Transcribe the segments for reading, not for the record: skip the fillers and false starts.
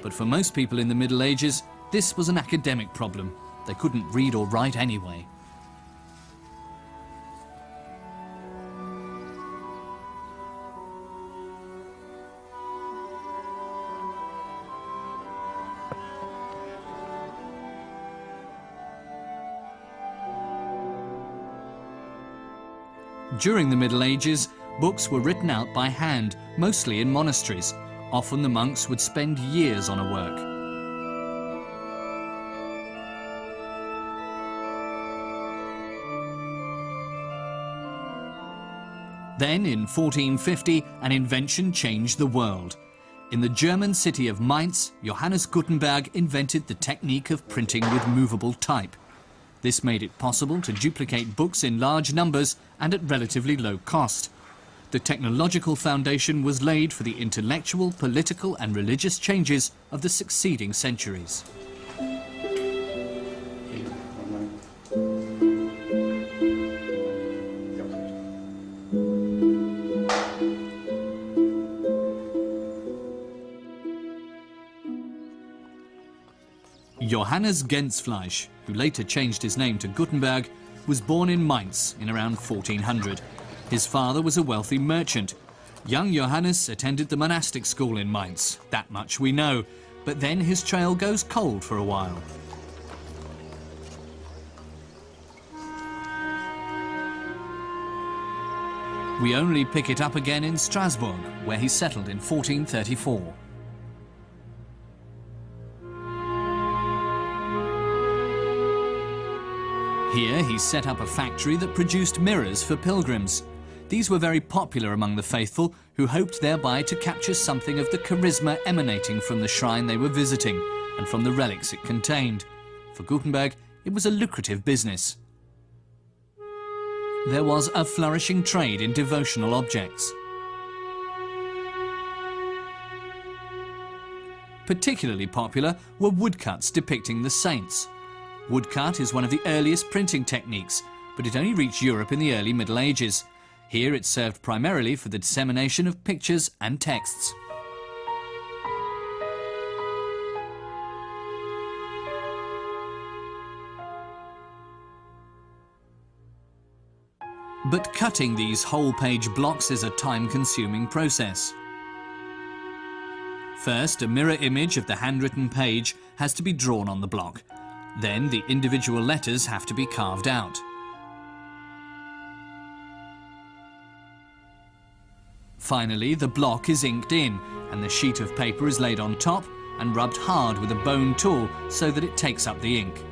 But for most people in the Middle Ages, this was an academic problem. They couldn't read or write anyway. During the Middle Ages, books were written out by hand, mostly in monasteries. Often the monks would spend years on a work. Then, in 1450, an invention changed the world. In the German city of Mainz, Johannes Gutenberg invented the technique of printing with movable type. This made it possible to duplicate books in large numbers and at relatively low cost. The technological foundation was laid for the intellectual, political and religious changes of the succeeding centuries. Johannes Gensfleisch, who later changed his name to Gutenberg, was born in Mainz in around 1400. His father was a wealthy merchant. Young Johannes attended the monastic school in Mainz, that much we know, but then his trail goes cold for a while. We only pick it up again in Strasbourg, where he settled in 1434. Here he set up a factory that produced mirrors for pilgrims. These were very popular among the faithful, who hoped thereby to capture something of the charisma emanating from the shrine they were visiting and from the relics it contained. For Gutenberg, it was a lucrative business. There was a flourishing trade in devotional objects. Particularly popular were woodcuts depicting the saints. Woodcut is one of the earliest printing techniques, but it only reached Europe in the early Middle Ages. Here it served primarily for the dissemination of pictures and texts. But cutting these whole-page blocks is a time-consuming process. First, a mirror image of the handwritten page has to be drawn on the block. Then the individual letters have to be carved out. Finally, the block is inked in, and the sheet of paper is laid on top and rubbed hard with a bone tool so that it takes up the ink.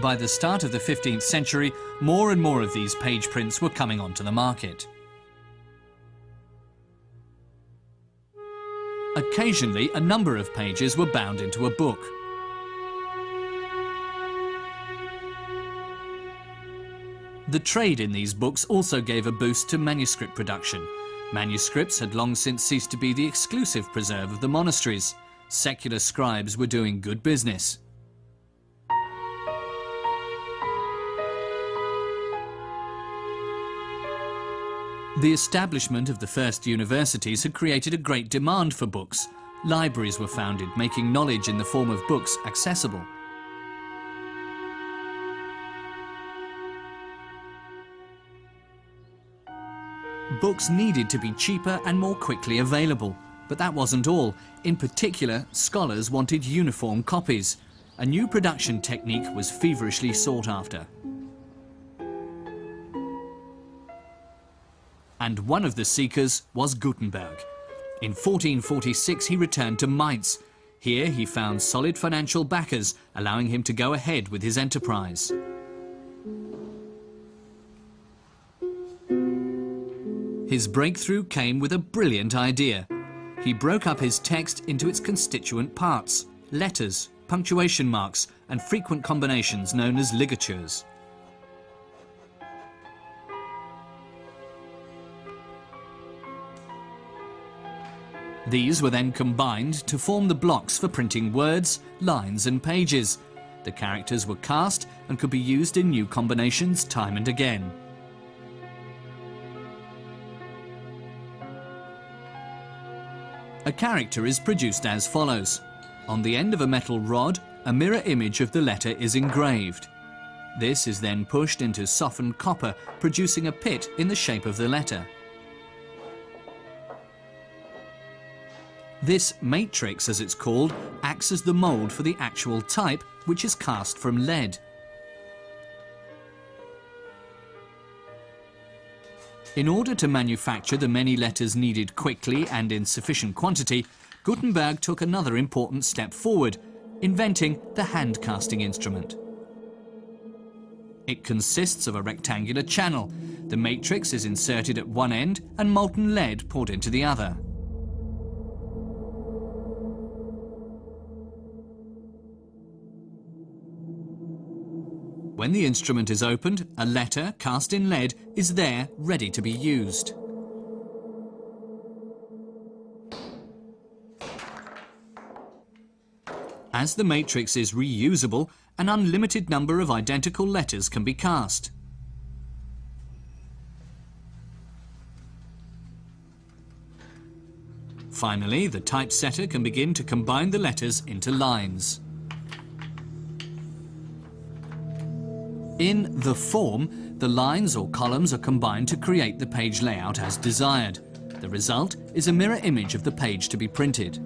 By the start of the 15th century, more and more of these page prints were coming onto the market. Occasionally, a number of pages were bound into a book. The trade in these books also gave a boost to manuscript production. Manuscripts had long since ceased to be the exclusive preserve of the monasteries. Secular scribes were doing good business. The establishment of the first universities had created a great demand for books. Libraries were founded, making knowledge in the form of books accessible. Books needed to be cheaper and more quickly available, but that wasn't all. In particular, scholars wanted uniform copies. A new production technique was feverishly sought after. And one of the seekers was Gutenberg. In 1446 he returned to Mainz. Here he found solid financial backers, allowing him to go ahead with his enterprise. His breakthrough came with a brilliant idea. He broke up his text into its constituent parts: letters, punctuation marks, and frequent combinations known as ligatures. These were then combined to form the blocks for printing words, lines and pages. The characters were cast and could be used in new combinations time and again. A character is produced as follows. On the end of a metal rod, a mirror image of the letter is engraved. This is then pushed into softened copper, producing a pit in the shape of the letter. This matrix, as it's called, acts as the mould for the actual type, which is cast from lead. In order to manufacture the many letters needed quickly and in sufficient quantity, Gutenberg took another important step forward, inventing the hand-casting instrument. It consists of a rectangular channel. The matrix is inserted at one end and molten lead poured into the other. When the instrument is opened, a letter cast in lead is there ready to be used. As the matrix is reusable, an unlimited number of identical letters can be cast. Finally, the typesetter can begin to combine the letters into lines. In the form, the lines or columns are combined to create the page layout as desired. The result is a mirror image of the page to be printed.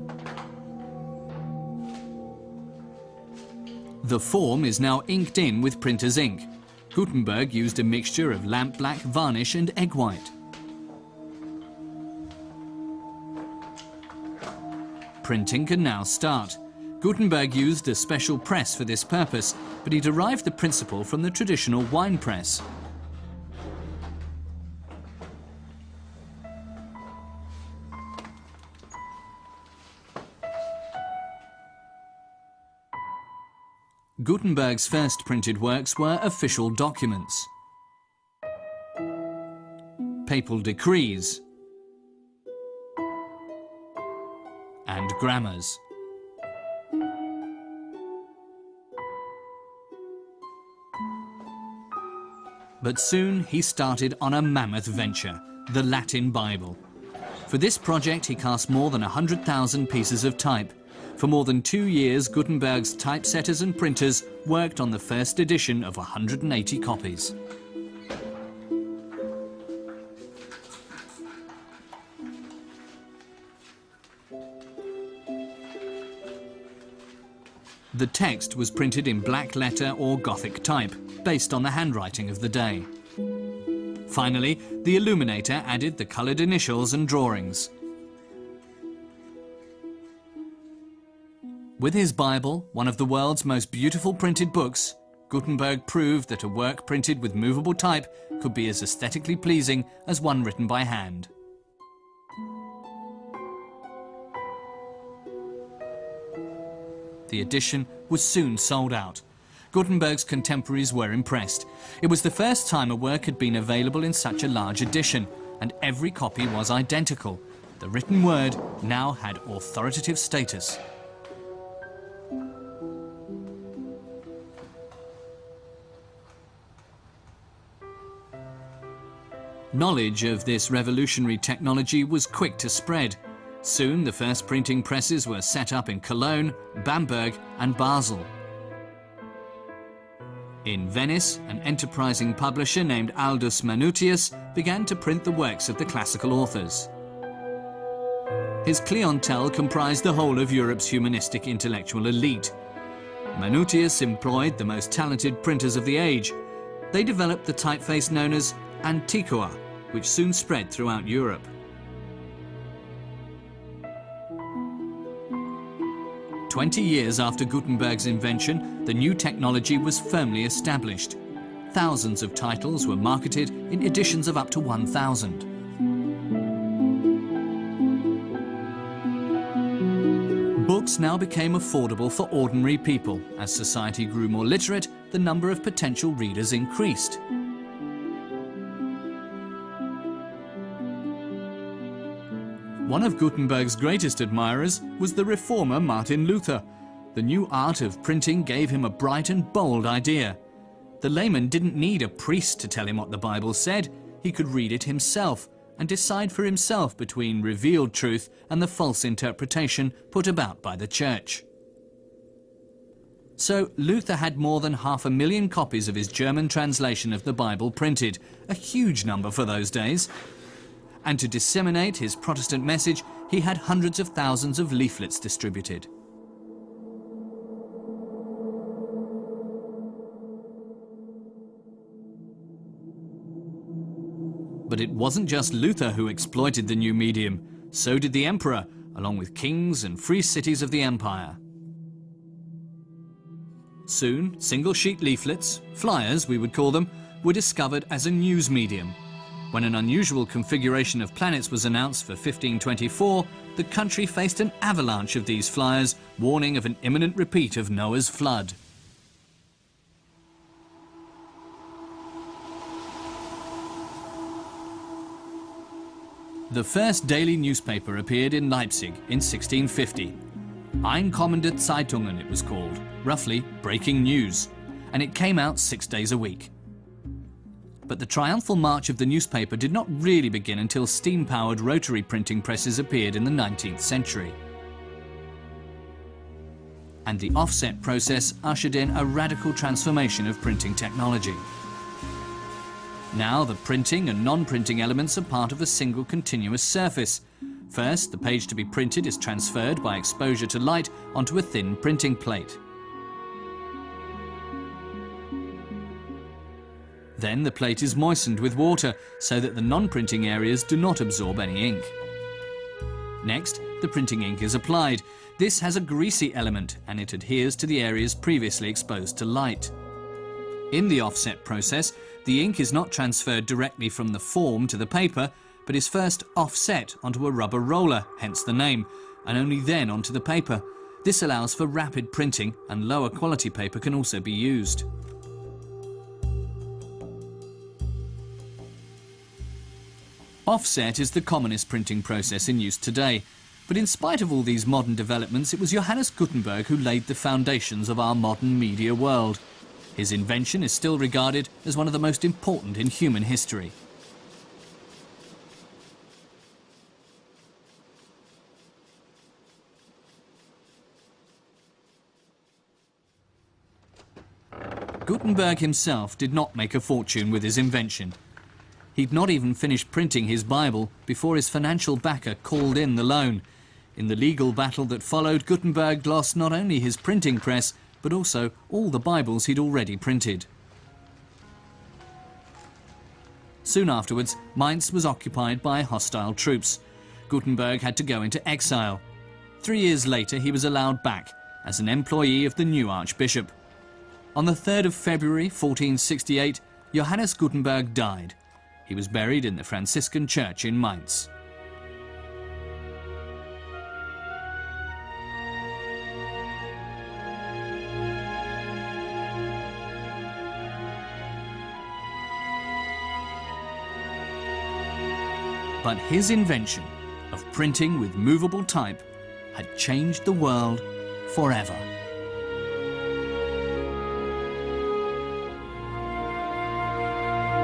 The form is now inked in with printer's ink. Gutenberg used a mixture of lampblack, varnish and egg white. Printing can now start. Gutenberg used a special press for this purpose, but he derived the principle from the traditional wine press. Gutenberg's first printed works were official documents, papal decrees, and grammars. But soon he started on a mammoth venture, the Latin Bible. For this project he cast more than 100,000 pieces of type. For more than 2 years, Gutenberg's typesetters and printers worked on the first edition of 180 copies. The text was printed in black letter or Gothic type, based on the handwriting of the day. Finally, the illuminator added the coloured initials and drawings. With his Bible, one of the world's most beautiful printed books, Gutenberg proved that a work printed with movable type could be as aesthetically pleasing as one written by hand. The edition was soon sold out. Gutenberg's contemporaries were impressed. It was the first time a work had been available in such a large edition, and every copy was identical. The written word now had authoritative status. Knowledge of this revolutionary technology was quick to spread. Soon the first printing presses were set up in Cologne, Bamberg and Basel. In Venice, an enterprising publisher named Aldus Manutius began to print the works of the classical authors. His clientele comprised the whole of Europe's humanistic intellectual elite. Manutius employed the most talented printers of the age. They developed the typeface known as Antiqua, which soon spread throughout Europe. "20 years after Gutenberg's invention, the new technology was firmly established. Thousands of titles were marketed in editions of up to 1,000. Books now became affordable for ordinary people. As society grew more literate, the number of potential readers increased. One of Gutenberg's greatest admirers was the reformer Martin Luther. The new art of printing gave him a bright and bold idea. The layman didn't need a priest to tell him what the Bible said. He could read it himself, and decide for himself between revealed truth and the false interpretation put about by the Church. So Luther had more than 500,000 copies of his German translation of the Bible printed, a huge number for those days. And to disseminate his Protestant message, he had hundreds of thousands of leaflets distributed. But it wasn't just Luther who exploited the new medium. So did the emperor, along with kings and free cities of the empire. Soon, single-sheet leaflets, flyers we would call them, were discovered as a news medium. When an unusual configuration of planets was announced for 1524, the country faced an avalanche of these flyers, warning of an imminent repeat of Noah's flood. The first daily newspaper appeared in Leipzig in 1650. Einkommende Zeitungen it was called, roughly breaking news, and it came out 6 days a week. But the triumphal march of the newspaper did not really begin until steam-powered rotary printing presses appeared in the 19th century. And the offset process ushered in a radical transformation of printing technology. Now the printing and non-printing elements are part of a single continuous surface. First, the page to be printed is transferred by exposure to light onto a thin printing plate. Then the plate is moistened with water so that the non-printing areas do not absorb any ink. Next, the printing ink is applied. This has a greasy element and it adheres to the areas previously exposed to light. In the offset process, the ink is not transferred directly from the form to the paper, but is first offset onto a rubber roller, hence the name, and only then onto the paper. This allows for rapid printing, and lower quality paper can also be used. Offset is the commonest printing process in use today, but in spite of all these modern developments, it was Johannes Gutenberg who laid the foundations of our modern media world. His invention is still regarded as one of the most important in human history. Gutenberg himself did not make a fortune with his invention. He'd not even finished printing his Bible before his financial backer called in the loan. In the legal battle that followed, Gutenberg lost not only his printing press, but also all the Bibles he'd already printed. Soon afterwards, Mainz was occupied by hostile troops. Gutenberg had to go into exile. 3 years later, he was allowed back as an employee of the new archbishop. On the 3rd of February 1468, Johannes Gutenberg died. He was buried in the Franciscan church in Mainz. But his invention of printing with movable type had changed the world forever.